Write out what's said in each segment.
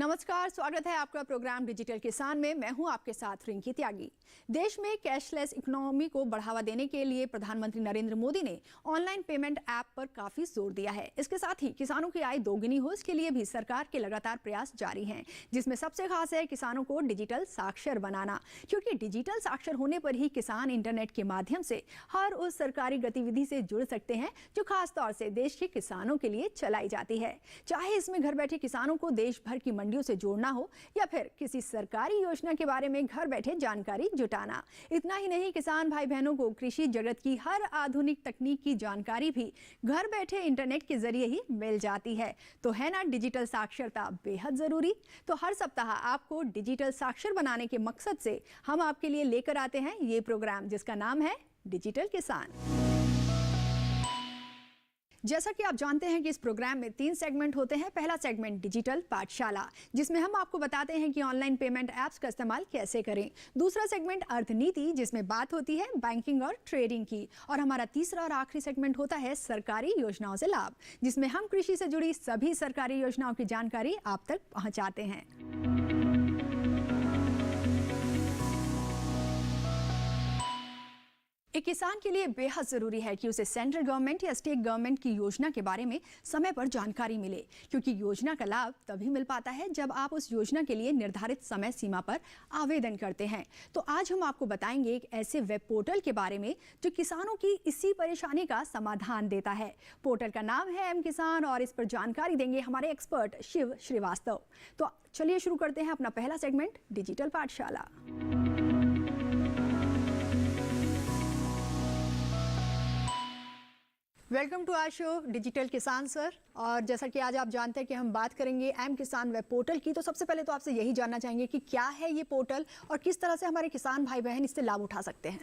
नमस्कार, स्वागत है आपका प्रोग्राम डिजिटल किसान में। मैं हूं आपके साथ रिंकी त्यागी। देश में कैशलेस इकोनॉमी को बढ़ावा देने के लिए प्रधानमंत्री नरेंद्र मोदी ने ऑनलाइन पेमेंट ऐप पर काफी जोर दिया है। इसके साथ ही किसानों की आय दोगुनी हो, इसके लिए भी सरकार के लगातार प्रयास जारी हैं, जिसमें सबसे खास है किसानों को डिजिटल साक्षर बनाना, क्योंकि डिजिटल साक्षर होने पर ही किसान इंटरनेट के माध्यम से हर उस सरकारी गतिविधि से जुड़ सकते हैं जो खास तौर से देश के किसानों के लिए चलाई जाती है। चाहे इसमें घर बैठे किसानों को देश भर की मंडियों से जोड़ना हो या फिर किसी सरकारी योजना के बारे में घर बैठे जानकारी जुटाना। इतना ही नहीं, किसान भाई बहनों को कृषि जगत की हर आधुनिक तकनीक की जानकारी भी घर बैठे इंटरनेट के जरिए ही मिल जाती है। तो है ना डिजिटल साक्षरता बेहद जरूरी। तो हर सप्ताह आपको डिजिटल साक्षर बनाने के मकसद से हम आपके लिए लेकर आते हैं ये प्रोग्राम, जिसका नाम है डिजिटल किसान। जैसा कि आप जानते हैं कि इस प्रोग्राम में 3 सेगमेंट होते हैं। पहला सेगमेंट डिजिटल पाठशाला, जिसमें हम आपको बताते हैं कि ऑनलाइन पेमेंट ऐप्स का इस्तेमाल कैसे करें। दूसरा सेगमेंट अर्थनीति, जिसमें बात होती है बैंकिंग और ट्रेडिंग की। और हमारा तीसरा और आखिरी सेगमेंट होता है सरकारी योजनाओं से लाभ, जिसमें हम कृषि से जुड़ी सभी सरकारी योजनाओं की जानकारी आप तक पहुंचाते हैं। एक किसान के लिए बेहद ज़रूरी है कि उसे सेंट्रल गवर्नमेंट या स्टेट गवर्नमेंट की योजना के बारे में समय पर जानकारी मिले, क्योंकि योजना का लाभ तभी मिल पाता है जब आप उस योजना के लिए निर्धारित समय सीमा पर आवेदन करते हैं। तो आज हम आपको बताएंगे एक ऐसे वेब पोर्टल के बारे में जो किसानों की इसी परेशानी का समाधान देता है। पोर्टल का नाम है एम किसान और इस पर जानकारी देंगे हमारे एक्सपर्ट शिव श्रीवास्तव। तो चलिए शुरू करते हैं अपना पहला सेगमेंट डिजिटल पाठशाला। Welcome to our show digital किसान सर। और जैसा कि आज आप जानते हैं कि हम बात करेंगे एम किसान वेब पोर्टल की, तो सबसे पहले तो आपसे यही जानना चाहेंगे कि क्या है ये पोर्टल और किस तरह से हमारे किसान भाई बहन इससे लाभ उठा सकते हैं।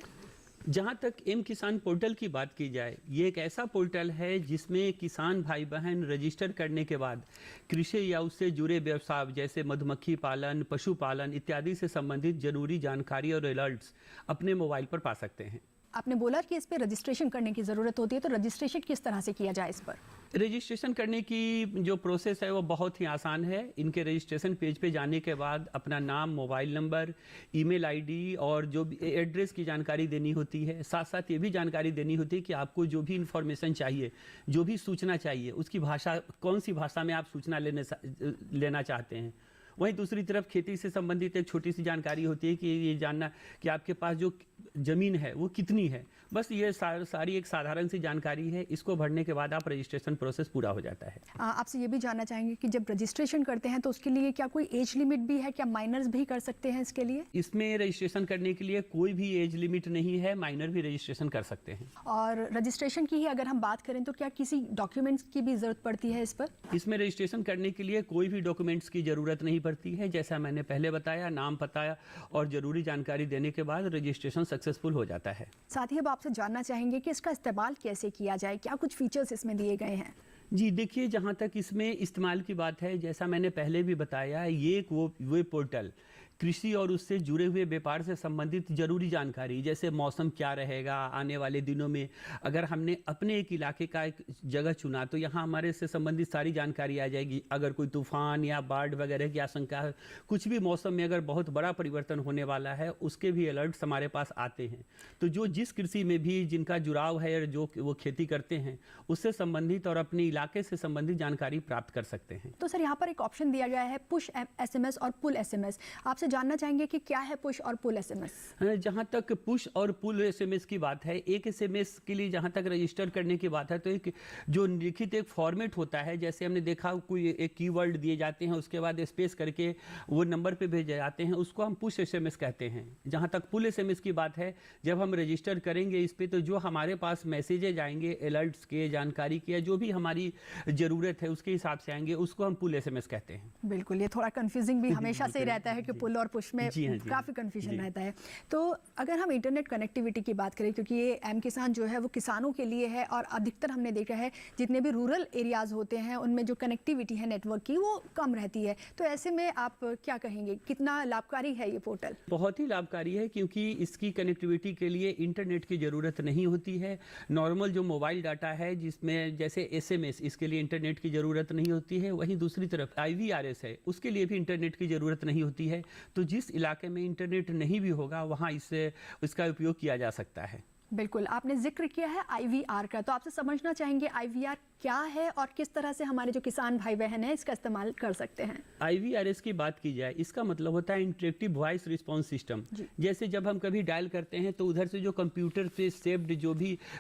जहाँ तक एम किसान पोर्टल की बात की जाए, ये एक ऐसा पोर्टल है जिसमें किसान भाई बहन रजिस्टर करने के बाद कृषि या उससे जुड़े व्यवसाय जैसे मधुमक्खी पालन, पशुपालन इत्यादि से संबंधित जरूरी जानकारी और अलर्ट्स अपने मोबाइल पर पा सकते हैं। आपने बोला कि इस पर रजिस्ट्रेशन करने की ज़रूरत होती है, तो रजिस्ट्रेशन किस तरह से किया जाए इस पर? रजिस्ट्रेशन करने की जो प्रोसेस है वो बहुत ही आसान है। इनके रजिस्ट्रेशन पेज पे जाने के बाद अपना नाम, मोबाइल नंबर, ईमेल आईडी और जो भी एड्रेस की जानकारी देनी होती है। साथ साथ ये भी जानकारी देनी होती है कि आपको जो भी इंफॉर्मेशन चाहिए, जो भी सूचना चाहिए, उसकी भाषा कौन सी भाषा में आप सूचना लेना चाहते हैं। वहीं दूसरी तरफ खेती से संबंधित एक छोटी सी जानकारी होती है कि ये जानना कि आपके पास जो ज़मीन है वो कितनी है। बस ये सारी एक साधारण सी जानकारी है। इसको भरने के बाद आप रजिस्ट्रेशन प्रोसेस पूरा हो जाता है। आपसे ये भी जानना चाहेंगे कि जब रजिस्ट्रेशन करते हैं तो उसके लिए क्या कोई एज लिमिट भी है? क्या माइनर्स भी कर सकते हैं इसके लिए? इसमें रजिस्ट्रेशन करने के लिए कोई भी एज लिमिट नहीं है, माइनर भी रजिस्ट्रेशन कर सकते हैं। और रजिस्ट्रेशन की ही अगर हम बात करें तो क्या किसी डॉक्यूमेंट्स की भी जरूरत पड़ती है इस पर? इसमें रजिस्ट्रेशन करने के लिए कोई भी डॉक्यूमेंट्स की जरूरत नहीं पड़ती है। जैसा मैंने पहले बताया, नाम, पता और जरूरी जानकारी देने के बाद रजिस्ट्रेशन सक्सेसफुल हो जाता है। साथ ही अब आपसे जानना चाहेंगे कि इसका इस्तेमाल कैसे किया जाए, क्या कुछ फीचर्स इसमें दिए गए हैं? जी देखिए, जहाँ तक इसमें इस्तेमाल की बात है, जैसा मैंने पहले भी बताया, ये एक वो वेब पोर्टल कृषि और उससे जुड़े हुए व्यापार से संबंधित जरूरी जानकारी, जैसे मौसम क्या रहेगा आने वाले दिनों में। अगर हमने अपने एक इलाके का एक जगह चुना तो यहाँ हमारे से संबंधित सारी जानकारी आ जाएगी। अगर कोई तूफान या बाढ़ वगैरह की आशंका है, कुछ भी मौसम में अगर बहुत बड़ा परिवर्तन होने वाला है, उसके भी अलर्ट्स हमारे पास आते हैं। तो जो जिस कृषि में भी जिनका जुड़ाव है, जो वो खेती करते हैं, उससे संबंधित और अपने इलाके से संबंधित जानकारी प्राप्त कर सकते हैं। तो सर, यहाँ पर एक ऑप्शन दिया गया है पुश SMS और पुल SMS। आपसे जानना चाहेंगे कि क्या है पुश और पुल SMS? जहाँ तक पुश और पुल SMS की बात है, एक SMS के लिए जहाँ तक रजिस्टर करने की बात है तो एक जो लिखित एक फॉर्मेट होता है, जैसे हमने देखा कोई एक कीवर्ड दिए जाते हैं, उसके बाद स्पेस करके वो नंबर पे भेजे जाते हैं, उसको हम पुश SMS कहते हैं। जहाँ तक पुल SMS की बात है, जब हम रजिस्टर करेंगे इस पर तो जो हमारे पास मैसेजेज आएंगे अलर्ट्स के, जानकारी के, जो भी हमारी ज़रूरत है उसके हिसाब से आएंगे, उसको हम पुल SMS कहते हैं। बिल्कुल, ये थोड़ा कंफ्यूजिंग भी हमेशा से रहता है कि पुल और पुश में जी हाँ, जी काफ़ी हाँ। कन्फ्यूजन जी। रहता है। तो अगर हम इंटरनेट कनेक्टिविटी की बात करें, क्योंकि ये एम किसान जो है वो किसानों के लिए है, और अधिकतर हमने देखा है जितने भी रूरल एरियाज़ होते हैं उनमें जो कनेक्टिविटी है नेटवर्क की वो कम रहती है, तो ऐसे में आप क्या कहेंगे, कितना लाभकारी है ये पोर्टल? बहुत ही लाभकारी है, क्योंकि इसकी कनेक्टिविटी के लिए इंटरनेट की ज़रूरत नहीं होती है। नॉर्मल जो मोबाइल डाटा है, जिसमें जैसे एसएमएस, इसके लिए इंटरनेट की ज़रूरत नहीं होती है। वहीं दूसरी तरफ आईवीआरएस है, उसके लिए भी इंटरनेट की ज़रूरत नहीं होती है। तो जिस इलाके में इंटरनेट नहीं भी होगा, वहाँ इसका उपयोग किया जा सकता है। बिल्कुल, आपने जिक्र किया है आईवीआर का, तो आपसे समझना चाहेंगे आईवीआर क्या है और किस तरह से हमारे जो किसान भाई बहन हैं इसका इस्तेमाल कर सकते हैं। आईवीआरएस की बात की जाए, इसका मतलब होता है इंटरेक्टिव वॉइस रिस्पांस सिस्टम। जैसे जब हम कभी डायल करते हैं तो उधर से जो कंप्यूटर से सेव्ड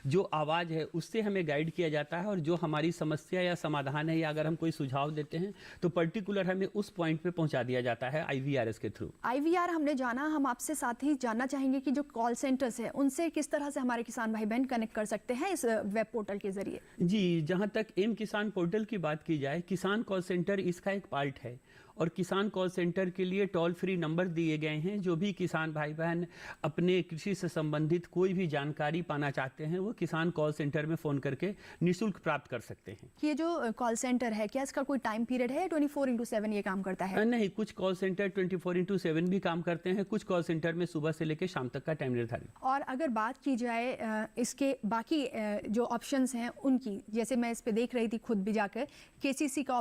जो आवाज़ है उससे हमें गाइड किया जाता है, और जो हमारी समस्या या समाधान है या अगर हम कोई सुझाव देते हैं तो पर्टिकुलर हमें उस पॉइंट पे पहुंचा दिया जाता है आईवीआरएस के थ्रू। आईवीआर हमने जाना, हम आपसे साथ ही जानना चाहेंगे कि जो कॉल सेंटर्स हैं उनसे किस तरह से हमारे किसान भाई बहन कनेक्ट कर सकते हैं इस वेब पोर्टल के जरिए। जी, जहाँ तक एम किसान पोर्टल की बात की जाए, किसान कॉल सेंटर इसका एक पार्ट है, और किसान कॉल सेंटर के लिए टोल फ्री नंबर दिए गए हैं। जो भी किसान भाई बहन अपने कृषि से संबंधित कोई भी जानकारी पाना चाहते हैं, वो किसान कॉल सेंटर में फ़ोन करके निःशुल्क प्राप्त कर सकते हैं। ये जो कॉल सेंटर है, क्या इसका कोई टाइम पीरियड है, 24/7 ये काम करता है? नहीं, कुछ कॉल सेंटर 24/7 भी काम करते हैं, कुछ कॉल सेंटर में सुबह से लेकर शाम तक का टाइम निर्धारित। और अगर बात की जाए इसके बाकी जो ऑप्शंस हैं उनकी, जैसे मैं इस पे देख रही थी खुद भी जाकर, केसीसी का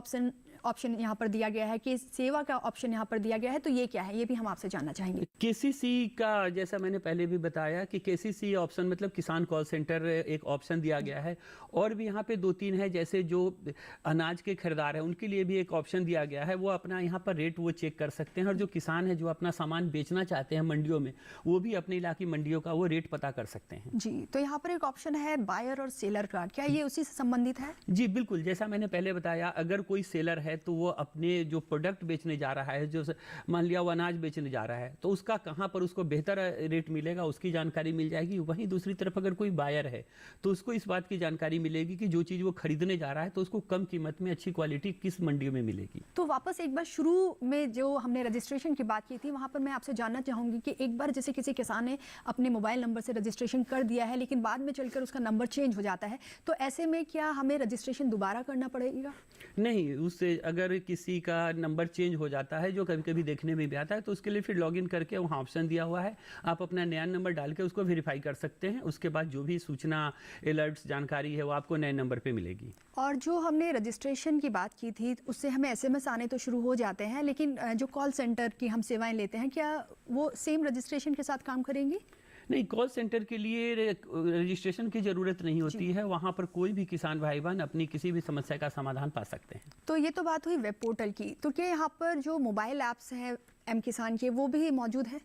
ऑप्शन यहाँ पर दिया गया है, कि सेवा का ऑप्शन यहाँ पर दिया गया है, तो ये क्या है, ये भी हम आपसे जानना चाहेंगे। केसीसी का, जैसा मैंने पहले भी बताया कि केसीसी ऑप्शन मतलब किसान कॉल सेंटर एक ऑप्शन दिया गया है, और भी यहाँ पे 2-3 है। जैसे जो अनाज के खरीदार हैं उनके लिए भी एक ऑप्शन दिया गया है, वो अपना यहाँ पर रेट वो चेक कर सकते हैं, और जो किसान है जो अपना सामान बेचना चाहते हैं मंडियों में, वो भी अपने इलाके मंडियों का वो रेट पता कर सकते हैं। जी, तो यहाँ पर एक ऑप्शन है बायर और सेलर का, क्या ये उसी से संबंधित है? जी बिल्कुल, जैसा मैंने पहले बताया, अगर कोई सेलर है तो वो अपने जो प्रोडक्ट बेचने जा रहा है, जो मान लिया वो अनाज बेचने जा रहा है, तो उसका कहाँ पर उसको बेहतर रेट मिलेगा उसकी जानकारी मिल जाएगी। वहीं दूसरी तरफ अगर कोई बायर है तो उसको इस बात की जानकारी मिलेगी कि जो चीज़ वो खरीदने जा रहा है तो उसको कम कीमत में अच्छी क्वालिटी किस मंडियों में मिलेगी। तो वापस एक बार शुरू में जो हमने रजिस्ट्रेशन की बात की थी, वहाँ पर मैं आपसे जानना चाहूँगी कि एक बार जैसे किसी किसान ने अपने मोबाइल नंबर से रजिस्ट्रेशन कर दिया है, लेकिन बाद में चलकर उसका नंबर चेंज हो जाता है, तो ऐसे में क्या हमें रजिस्ट्रेशन दोबारा करना पड़ेगा? नहीं, उससे अगर किसी का नंबर चेंज हो जाता है, जो कभी कभी देखने में भी आता है, तो उसके लिए फिर लॉगिन करके वहाँ ऑप्शन दिया हुआ है, आप अपना नया नंबर डाल के उसको वेरीफाई कर सकते हैं। उसके बाद जो भी सूचना, अलर्ट्स, जानकारी है वो आपको नए नंबर पे मिलेगी। और जो हमने रजिस्ट्रेशन की बात की थी, उससे हमें एसएमएस आने तो शुरू हो जाते हैं, लेकिन जो कॉल सेंटर की हम सेवाएं लेते हैं, क्या वो सेम रजिस्ट्रेशन के साथ काम करेंगी? नहीं, कॉल सेंटर के लिए रजिस्ट्रेशन की ज़रूरत नहीं होती है। वहाँ पर कोई भी किसान भाई बहन अपनी किसी भी समस्या का समाधान पा सकते हैं। तो ये तो बात हुई वेब पोर्टल की, तो क्या यहाँ पर जो मोबाइल ऐप्स हैं एम किसान के, वो भी मौजूद है?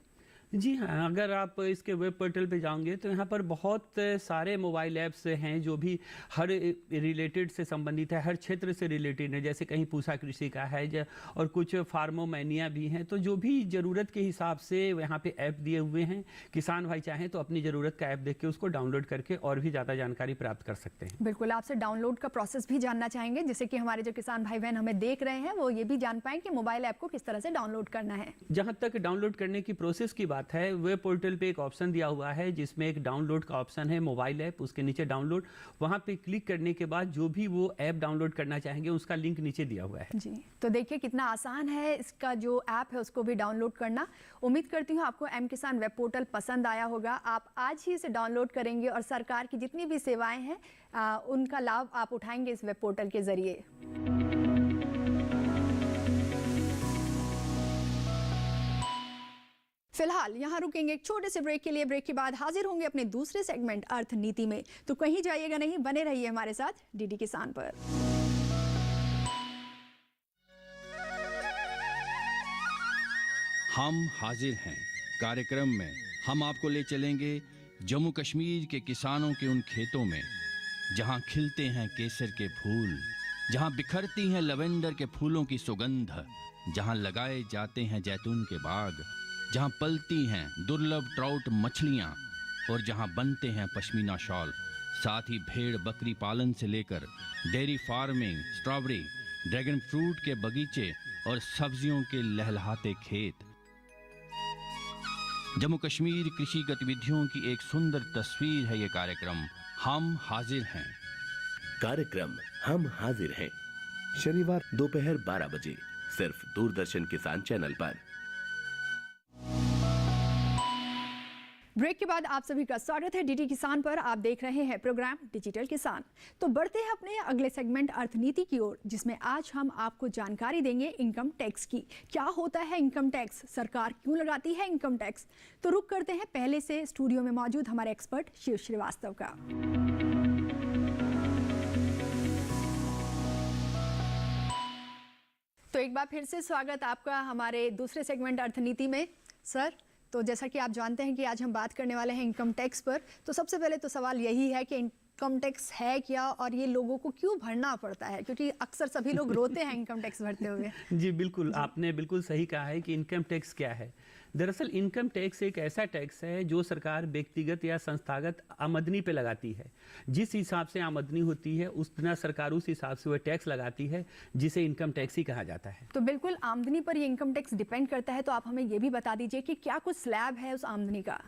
जी हाँ, अगर आप इसके वेब पोर्टल पे जाओगे तो यहाँ पर बहुत सारे मोबाइल ऐप्स हैं जो भी हर रिलेटेड से संबंधित है, हर क्षेत्र से रिलेटेड है। जैसे कहीं पूसा कृषि का है, और कुछ फार्मोमैनिया भी हैं। तो जो भी ज़रूरत के हिसाब से यहाँ पे ऐप दिए हुए हैं, किसान भाई चाहें तो अपनी ज़रूरत का ऐप देख के उसको डाउनलोड करके और भी ज़्यादा जानकारी प्राप्त कर सकते हैं। बिल्कुल, आपसे डाउनलोड का प्रोसेस भी जानना चाहेंगे, जिससे कि हमारे जो किसान भाई बहन हमें देख रहे हैं वो ये भी जान पाएँ कि मोबाइल ऐप को किस तरह से डाउनलोड करना है। जहाँ तक डाउनलोड करने की प्रोसेस की बात है, वेब पोर्टल पे एक ऑप्शन दिया हुआ है जिसमें एक डाउनलोड का ऑप्शन है, मोबाइल ऐप, उसके नीचे डाउनलोड। वहाँ पे क्लिक करने के बाद जो भी वो ऐप डाउनलोड करना चाहेंगे उसका लिंक नीचे दिया हुआ है। जी, तो देखिए कितना आसान है इसका जो ऐप है उसको भी डाउनलोड करना। उम्मीद करती हूँ आपको एम किसान वेब पोर्टल पसंद आया होगा। आप आज ही इसे डाउनलोड करेंगे और सरकार की जितनी भी सेवाएं हैं उनका लाभ आप उठाएंगे इस वेब पोर्टल के जरिए। फिलहाल यहाँ रुकेंगे एक छोटे से ब्रेक के लिए। ब्रेक के बाद हाजिर होंगे अपने दूसरे सेगमेंट अर्थनीति में, तो कहीं जाइएगा नहीं, बने रहिए हमारे साथ डीडी किसान पर। हम हाजिर हैं कार्यक्रम में हम आपको ले चलेंगे जम्मू कश्मीर के किसानों के उन खेतों में जहां खिलते हैं केसर के फूल, जहां बिखरती हैं लवेंडर के फूलों की सुगंध, जहां लगाए जाते हैं जैतून के बाग, जहां पलती हैं दुर्लभ ट्राउट मछलियां और जहां बनते हैं पश्मीना शॉल। साथ ही भेड़ बकरी पालन से लेकर dairy farming, strawberry, dragon fruit के बगीचे और सब्जियों के लहलहाते खेत। जम्मू कश्मीर कृषि गतिविधियों की एक सुंदर तस्वीर है ये कार्यक्रम हम हाजिर हैं। कार्यक्रम हम हाजिर हैं शनिवार दोपहर 12 बजे सिर्फ दूरदर्शन किसान चैनल पर। ब्रेक के बाद आप सभी का स्वागत है डीडी किसान पर। आप देख रहे हैं प्रोग्राम डिजिटल किसान। तो बढ़ते हैं अपने अगले सेगमेंट अर्थनीति की ओर, जिसमें आज हम आपको जानकारी देंगे इनकम टैक्स की। क्या होता है इनकम टैक्स, सरकार क्यों लगाती है इनकम टैक्स? तो रुक करते हैं पहले से स्टूडियो में मौजूद हमारे एक्सपर्ट शिव श्रीवास्तव का। तो एक बार फिर से स्वागत आपका हमारे दूसरे सेगमेंट अर्थनीति में। सर, तो जैसा कि आप जानते हैं कि आज हम बात करने वाले हैं इनकम टैक्स पर। तो सबसे पहले तो सवाल यही है कि इनकम टैक्स है क्या और ये लोगों को क्यों भरना पड़ता है, क्योंकि अक्सर सभी लोग रोते हैं इनकम टैक्स भरते हुए। जी बिल्कुल, आपने बिल्कुल सही कहा है कि इनकम टैक्स क्या है। दरअसल इनकम टैक्स एक ऐसा टैक्स है जो सरकार व्यक्तिगत या संस्थागत आमदनी पे लगाती है। जिस हिसाब से आमदनी होती है उस दिन सरकार उस हिसाब से वह टैक्स लगाती है, जिसे इनकम टैक्स ही कहा जाता है। तो बिल्कुल आमदनी पर ये इनकम टैक्स डिपेंड करता है। तो आप हमें ये भी बता दीजिए कि क्या कुछ स्लैब है उस आमदनी का?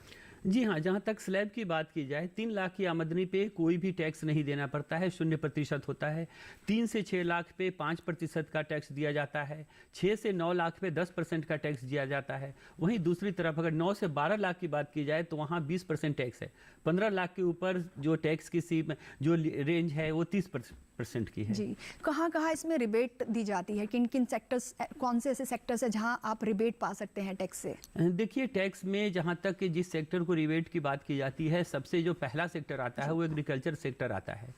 जी हाँ, जहाँ तक स्लैब की बात की जाए 3 लाख की आमदनी पे कोई भी टैक्स नहीं देना पड़ता है, 0% होता है। 3 से 6 लाख पे 5% का टैक्स दिया जाता है। 6 से 9 लाख पे 10% का टैक्स दिया जाता है। वहीं दूसरी तरफ अगर 9 से 12 लाख की बात की जाए तो वहाँ 20% टैक्स है। 15 लाख के ऊपर जो टैक्स की जो रेंज है वो 30% की है। जी, कहाँ इसमें रिबेट दी जाती है? किन किन सेक्टर्स, कौन से ऐसे सेक्टर्स है जहाँ आप रिबेट पा सकते हैं टैक्स से? देखिए, टैक्स में जहाँ तक कि जिस सेक्टर को रिबेट की बात की जाती है, सबसे जो पहला सेक्टर आता है वो एग्रीकल्चर सेक्टर आता है।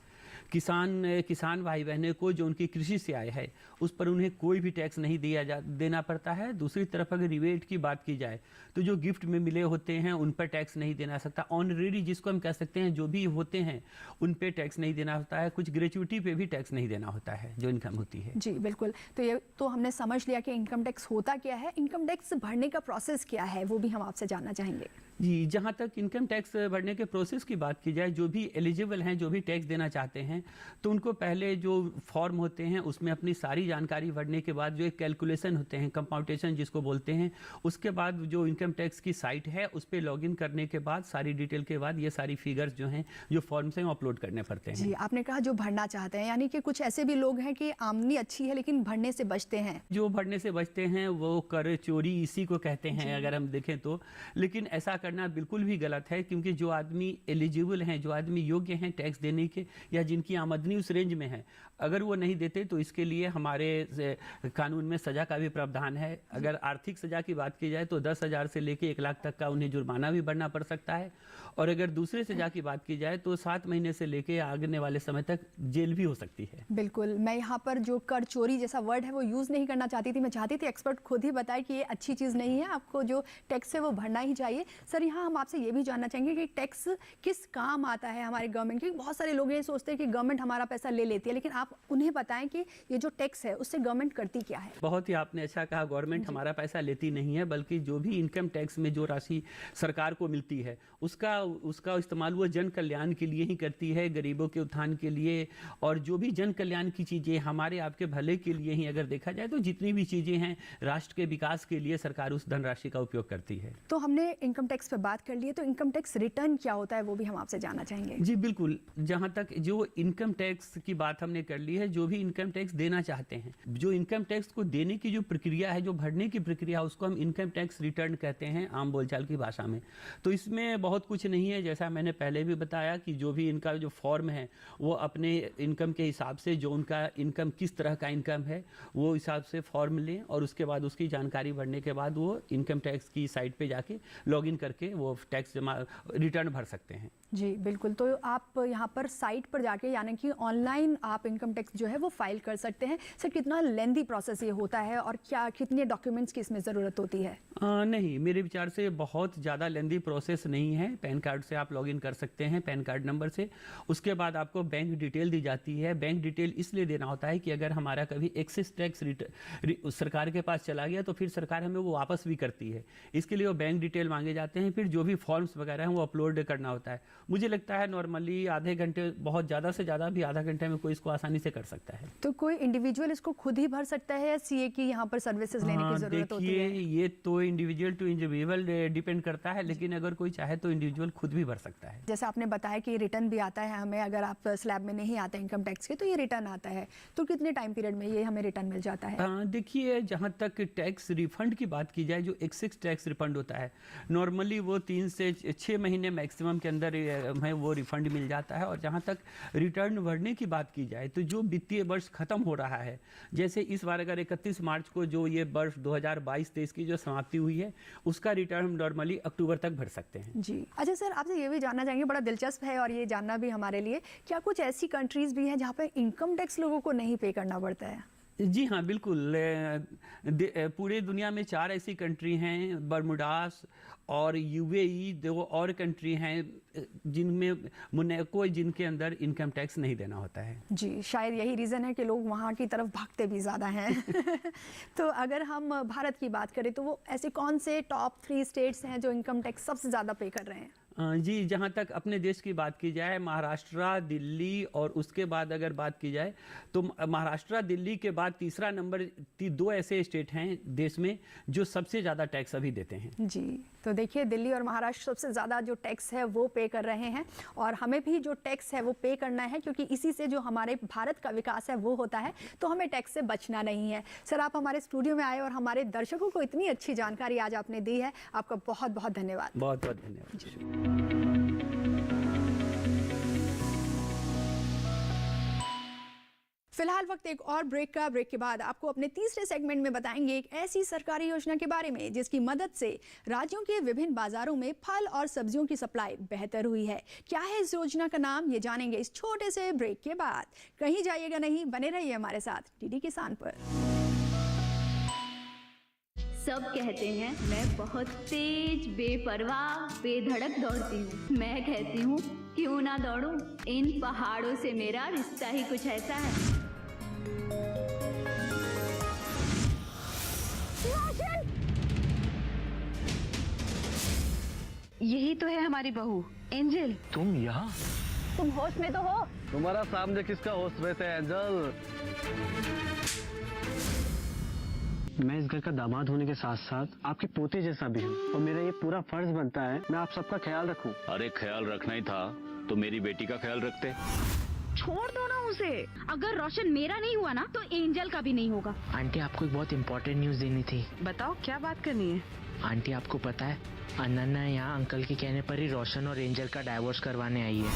किसान भाई बहनों को जो उनकी कृषि से आय है उस पर उन्हें कोई भी टैक्स नहीं देना पड़ता है। दूसरी तरफ अगर रिबेट की बात की जाए तो जो गिफ्ट में मिले होते हैं उन पर टैक्स नहीं देना सकता। ऑनरेरी जिसको हम कह सकते हैं, जो भी होते हैं उन पे टैक्स नहीं देना होता है। कुछ ग्रेचुइटी पे भी टैक्स नहीं देना होता है जो इनकम होती है। जी बिल्कुल। तो ये तो हमने समझ लिया कि इनकम टैक्स होता क्या है। इनकम टैक्स भरने का प्रोसेस क्या है वो भी हम आपसे जानना चाहेंगे। जी, जहाँ तक इनकम टैक्स भरने के प्रोसेस की बात की जाए, जो भी एलिजिबल हैं, जो भी टैक्स देना चाहते हैं, तो उनको पहले जो फॉर्म होते हैं उसमें अपनी सारी जानकारी भरने के बाद जो एक कैलकुलेशन होते हैं, कंपाउटेशन जिसको बोलते हैं, उसके बाद जो इनकम टैक्स की साइट है उस पर लॉगिन करने के बाद सारी डिटेल के बाद ये सारी फिगर्स जो हैं जो फॉर्म से अपलोड करने पड़ते हैं। जी, आपने कहा जो भरना चाहते हैं, यानी कि कुछ ऐसे भी लोग हैं कि आमदनी अच्छी है लेकिन भरने से बचते हैं। जो भरने से बचते हैं वो कर चोरी इसी को कहते हैं अगर हम देखें तो। लेकिन ऐसा करना बिल्कुल भी गलत है, क्योंकि जो आदमी एलिजिबल हैं, जो आदमी योग्य हैं टैक्स देने के, या जिनकी आमदनी उस रेंज में है, अगर वो नहीं देते तो इसके लिए हमारे कानून में सजा का भी प्रावधान है। अगर आर्थिक सजा की बात की जाए तो 10,000 से लेकर 1 लाख तक का उन्हें जुर्माना भी भरना पड़ सकता है। और अगर दूसरे सजा की बात की जाए तो 7 महीने से लेकर आगने वाले समय तक जेल भी हो सकती है। बिल्कुल, मैं यहाँ पर जो कर चोरी जैसा वर्ड है वो यूज़ नहीं करना चाहती थी। मैं चाहती थी एक्सपर्ट खुद ही बताए कि ये अच्छी चीज़ नहीं है, आपको जो टैक्स है वो भरना ही चाहिए। सर, यहाँ हम आपसे ये भी जानना चाहेंगे कि टैक्स किस काम आता है हमारे गवर्नमेंट की। बहुत सारे लोग ये सोचते हैं कि गवर्नमेंट हमारा पैसा ले लेती है, लेकिन आप उन्हें बताएं कि ये जो टैक्स है उससे गवर्नमेंट करती क्या है। बहुत ही आपने अच्छा कहा, गवर्नमेंट हमारा पैसा लेती नहीं है, बल्कि जो भी इनकम टैक्स में जो राशि सरकार को मिलती है उसका इस्तेमाल वो जन कल्याण के लिए ही करती है, गरीबों के उत्थान के लिए। और जो भी जन कल्याण की चीज़ें हमारे आपके भले के लिए ही अगर देखा जाए तो जितनी भी चीज़ें हैं राष्ट्र के विकास के लिए सरकार उस धनराशि का उपयोग करती है। तो हमने इनकम टैक्स पर बात कर ली है, तो इनकम टैक्स रिटर्न क्या होता है वो भी हम आपसे जानना चाहेंगे। जी बिल्कुल, जहाँ तक जो इनकम टैक्स की बात हमने कर ली है, जो भी इनकम टैक्स देना चाहते हैं, जो इनकम टैक्स को देने की जो प्रक्रिया है, जो भरने की प्रक्रिया, उसको हम इनकम टैक्स रिटर्न कहते हैं आम बोलचाल की भाषा में। तो इसमें बहुत कुछ नहीं है, जैसा मैंने पहले भी बताया कि जो भी इनका जो फॉर्म है वो अपने इनकम के हिसाब से, जो उनका इनकम किस तरह का इनकम है वो हिसाब से फॉर्म लें और उसके बाद उसकी जानकारी भरने के बाद वो इनकम टैक्स की साइट पे जाके लॉगिन करके वो टैक्स जमा रिटर्न भर सकते हैं। जी बिल्कुल। तो आप यहाँ पर साइट पर जाके, यानी कि ऑनलाइन आप इनकम टैक्स जो है वो फाइल कर सकते हैं। सर, कितना लेंदी प्रोसेस ये होता है और क्या कितने डॉक्यूमेंट्स की इसमें ज़रूरत होती है? नहीं, मेरे विचार से बहुत ज़्यादा लेंदी प्रोसेस नहीं है। पैन कार्ड से आप लॉगिन कर सकते हैं, पैन कार्ड नंबर से। उसके बाद आपको बैंक डिटेल दी जाती है। बैंक डिटेल इसलिए देना होता है कि अगर हमारा कभी एक्सेस टैक्स सरकार के पास चला गया तो फिर सरकार हमें वो वापस भी करती है। इसके लिए वो बैंक डिटेल मांगे जाते हैं। फिर जो भी फॉर्म्स वगैरह हैं वो अपलोड करना होता है। मुझे लगता है नॉर्मली आधे घंटे, बहुत ज़्यादा से ज़्यादा भी आधा घंटे में कोई इसको आसानी से कर सकता है। तो कोई इंडिविजुअल इसको खुद ही भर सकता है या सीए की यहाँ पर सर्विसेज लेने की जरूरत होती है? देखिए, ये तो इंडिविजुअल टू इंडिविजुअल डिपेंड करता है, लेकिन अगर कोई चाहे तो इंडिविजुअल खुद भी भर सकता है। जैसे आपने बताया कि रिटर्न भी आता है हमें, अगर आप स्लैब में नहीं आते इनकम टैक्स के तो ये रिटर्न आता है, तो कितने टाइम पीरियड में ये हमें रिटर्न मिल जाता है? देखिए, जहाँ तक टैक्स रिफंड की बात की जाए, जो एक्सेस टैक्स रिफंड होता है नॉर्मली वो 3 से 6 महीने मैक्सिमम के अंदर हमें वो रिफंड मिल जाता है। और जहाँ तक रिटर्न भरने की बात की जाए तो जो वित्तीय वर्ष खत्म हो रहा है, जैसे इस बार अगर 31 मार्च को जो ये वर्ष 2022-23 की जो समाप्ति हुई है, उसका रिटर्न हम नॉर्मली अक्टूबर तक भर सकते हैं। जी अच्छा सर, आपसे ये भी जानना चाहेंगे, बड़ा दिलचस्प है और ये जानना भी हमारे लिए, क्या कुछ ऐसी कंट्रीज भी हैं जहाँ पे इनकम टैक्स लोगों को नहीं पे करना पड़ता है? जी हाँ, बिल्कुल। पूरे दुनिया में 4 ऐसी कंट्री हैं, बर्मुडास और यूएई, 2 और कंट्री हैं जिनमें मोनाको, जिनके अंदर इनकम टैक्स नहीं देना होता है। जी, शायद यही रीज़न है कि लोग वहाँ की तरफ भागते भी ज़्यादा हैं। तो अगर हम भारत की बात करें तो वो ऐसे कौन से टॉप 3 स्टेट्स हैं जो इनकम टैक्स सबसे ज़्यादा पे कर रहे हैं? जी, जहाँ तक अपने देश की बात की जाए, महाराष्ट्र, दिल्ली और उसके बाद अगर बात की जाए तो महाराष्ट्र, दिल्ली के बाद तीसरा नंबर 2 ऐसे स्टेट हैं देश में जो सबसे ज़्यादा टैक्स अभी देते हैं। जी, तो देखिए दिल्ली और महाराष्ट्र सबसे ज़्यादा जो टैक्स है वो पे कर रहे हैं और हमें भी जो टैक्स है वो पे करना है, क्योंकि इसी से जो हमारे भारत का विकास है वो होता है, तो हमें टैक्स से बचना नहीं है। सर, आप हमारे स्टूडियो में आए और हमारे दर्शकों को इतनी अच्छी जानकारी आज आपने दी है, आपका बहुत बहुत धन्यवाद। बहुत बहुत धन्यवाद। फिलहाल वक्त एक और ब्रेक का। ब्रेक के बाद आपको अपने तीसरे सेगमेंट में बताएंगे एक ऐसी सरकारी योजना के बारे में जिसकी मदद से राज्यों के विभिन्न बाजारों में फल और सब्जियों की सप्लाई बेहतर हुई है। क्या है इस योजना का नाम, ये जानेंगे इस छोटे से ब्रेक के बाद। कहीं जाइएगा नहीं, बने रहिए हमारे साथ डीडी किसान पर। सब कहते हैं मैं बहुत तेज, बेपरवाह, बेधड़क दौड़ती हूँ। मैं कहती हूँ क्यों ना दौड़ूं, इन पहाड़ों से मेरा रिश्ता ही कुछ ऐसा है। यही तो है हमारी बहू एंजल। तुम यहाँ? तुम होश में तो हो? तुम्हारा सामने किसका होश रहता है एंजल? मैं इस घर का दामाद होने के साथ साथ आपके पोते जैसा भी हूँ और मेरा ये पूरा फर्ज बनता है मैं आप सबका ख्याल रखूं। अरे ख्याल रखना ही था तो मेरी बेटी का ख्याल रखते। छोड़ दो ना उसे। अगर रोशन मेरा नहीं हुआ ना तो एंजल का भी नहीं होगा। आंटी, आपको एक बहुत इम्पोर्टेंट न्यूज देनी थी। बताओ क्या बात करनी है? आंटी, आपको पता है अनन्या यहाँ अंकल के कहने पर ही रोशन और एंजल का डाइवोर्स करवाने आई है।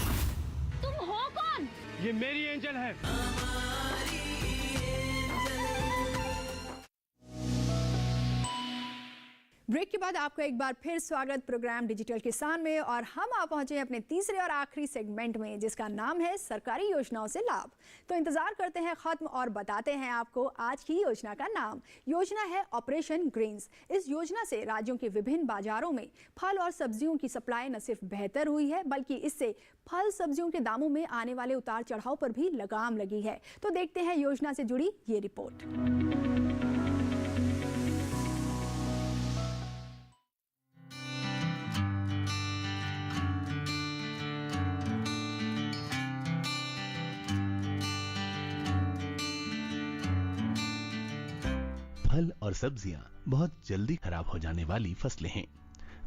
तुम हो कौन? ये मेरी एंजल है। ब्रेक के बाद आपका एक बार फिर स्वागत प्रोग्राम डिजिटल किसान में, और हम आ पहुंचे हैं अपने तीसरे और आखिरी सेगमेंट में जिसका नाम है सरकारी योजनाओं से लाभ। तो इंतजार करते हैं खत्म और बताते हैं आपको आज की योजना का नाम। योजना है ऑपरेशन ग्रीन्स। इस योजना से राज्यों के विभिन्न बाजारों में फल और सब्जियों की सप्लाई न सिर्फ बेहतर हुई है बल्कि इससे फल सब्जियों के दामों में आने वाले उतार चढ़ाव पर भी लगाम लगी है। तो देखते हैं योजना से जुड़ी ये रिपोर्ट। फल और सब्जियां बहुत जल्दी खराब हो जाने वाली फसलें हैं।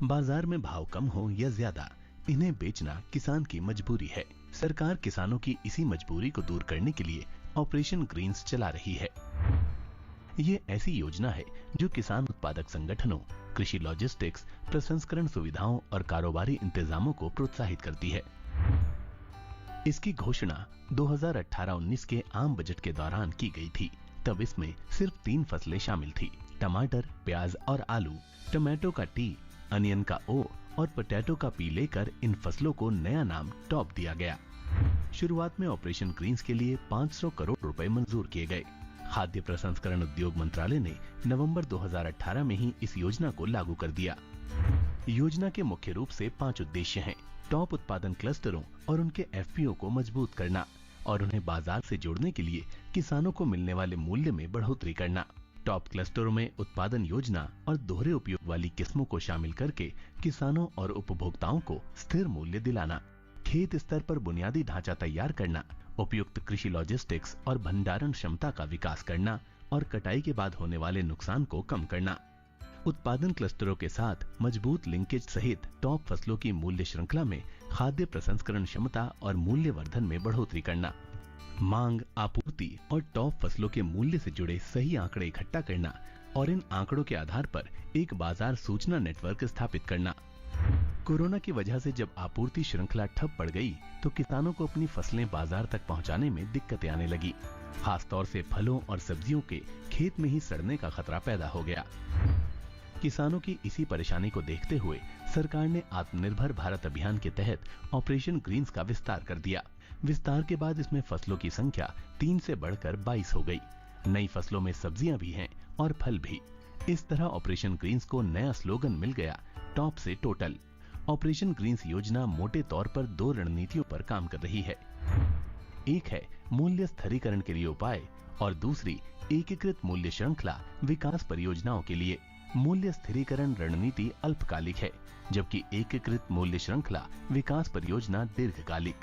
बाजार में भाव कम हो या ज्यादा, इन्हें बेचना किसान की मजबूरी है। सरकार किसानों की इसी मजबूरी को दूर करने के लिए ऑपरेशन ग्रीन्स चला रही है। ये ऐसी योजना है जो किसान उत्पादक संगठनों, कृषि लॉजिस्टिक्स, प्रसंस्करण सुविधाओं और कारोबारी इंतजामों को प्रोत्साहित करती है। इसकी घोषणा 2018-19 के आम बजट के दौरान की गई थी। तब इसमें सिर्फ 3 फसलें शामिल थी, टमाटर, प्याज और आलू। टमाटो का टी, अनियन का ओ और पोटैटो का पी लेकर इन फसलों को नया नाम टॉप दिया गया। शुरुआत में ऑपरेशन ग्रीन्स के लिए 500 करोड़ रुपए मंजूर किए गए। खाद्य प्रसंस्करण उद्योग मंत्रालय ने नवंबर 2018 में ही इस योजना को लागू कर दिया। योजना के मुख्य रूप से 5 उद्देश्य हैं। टॉप उत्पादन क्लस्टरों और उनके एफपीओ को मजबूत करना और उन्हें बाजार से जोड़ने के लिए किसानों को मिलने वाले मूल्य में बढ़ोतरी करना। टॉप क्लस्टरों में उत्पादन योजना और दोहरे उपयोग वाली किस्मों को शामिल करके किसानों और उपभोक्ताओं को स्थिर मूल्य दिलाना। खेत स्तर पर बुनियादी ढांचा तैयार करना, उपयुक्त कृषि लॉजिस्टिक्स और भंडारण क्षमता का विकास करना और कटाई के बाद होने वाले नुकसान को कम करना। उत्पादन क्लस्टरों के साथ मजबूत लिंकेज सहित टॉप फसलों की मूल्य श्रृंखला में खाद्य प्रसंस्करण क्षमता और मूल्य वर्धन में बढ़ोतरी करना। मांग, आपूर्ति और टॉप फसलों के मूल्य से जुड़े सही आंकड़े इकट्ठा करना और इन आंकड़ों के आधार पर एक बाजार सूचना नेटवर्क स्थापित करना। कोरोना की वजह से जब आपूर्ति श्रृंखला ठप पड़ गई तो किसानों को अपनी फसलें बाजार तक पहुंचाने में दिक्कतें आने लगी। खासतौर से फलों और सब्जियों के खेत में ही सड़ने का खतरा पैदा हो गया। किसानों की इसी परेशानी को देखते हुए सरकार ने आत्मनिर्भर भारत अभियान के तहत ऑपरेशन ग्रीन्स का विस्तार कर दिया। विस्तार के बाद इसमें फसलों की संख्या 3 से बढ़कर 22 हो गई। नई फसलों में सब्जियां भी हैं और फल भी। इस तरह ऑपरेशन ग्रीन्स को नया स्लोगन मिल गया, टॉप से टोटल। ऑपरेशन ग्रीन्स योजना मोटे तौर पर 2 रणनीतियों पर काम कर रही है। एक है मूल्य स्थिरीकरण के लिए उपाय और दूसरी एकीकृत मूल्य श्रृंखला विकास परियोजनाओं के लिए। मूल्य स्थिरीकरण रणनीति अल्पकालिक है, जबकि एकीकृत मूल्य श्रृंखला विकास परियोजना दीर्घकालिक।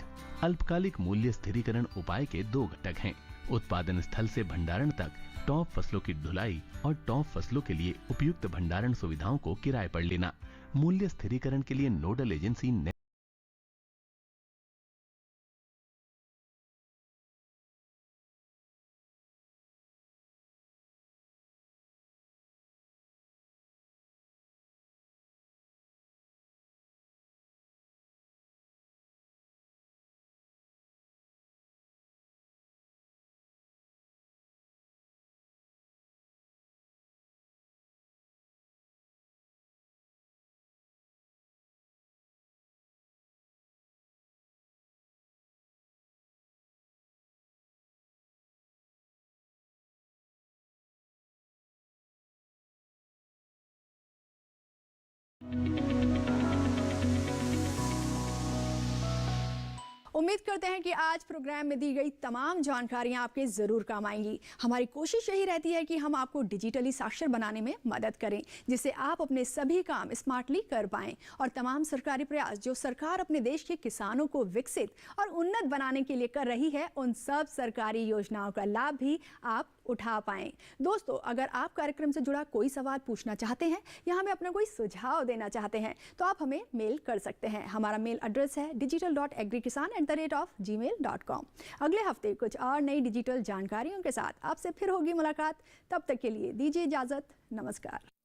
अल्पकालिक मूल्य स्थिरीकरण उपाय के 2 घटक हैं: उत्पादन स्थल से भंडारण तक टॉप फसलों की ढुलाई और टॉप फसलों के लिए उपयुक्त भंडारण सुविधाओं को किराए पर लेना। मूल्य स्थिरीकरण के लिए नोडल एजेंसी उम्मीद करते हैं कि आज प्रोग्राम में दी गई तमाम जानकारियां आपके जरूर काम आएंगी। हमारी कोशिश यही रहती है कि हम आपको डिजिटली साक्षर बनाने में मदद करें, जिससे आप अपने सभी काम स्मार्टली कर पाएं और तमाम सरकारी प्रयास जो सरकार अपने देश के किसानों को विकसित और उन्नत बनाने के लिए कर रही है, उन सब सरकारी योजनाओं का लाभ भी आप उठा पाएं। दोस्तों, अगर आप कार्यक्रम से जुड़ा कोई सवाल पूछना चाहते हैं या हमें अपना कोई सुझाव देना चाहते हैं तो आप हमें मेल कर सकते हैं। हमारा मेल एड्रेस है digital.agrikisan@gmail.com। अगले हफ्ते कुछ और नई डिजिटल जानकारियों के साथ आपसे फिर होगी मुलाकात। तब तक के लिए दीजिए इजाजत। नमस्कार।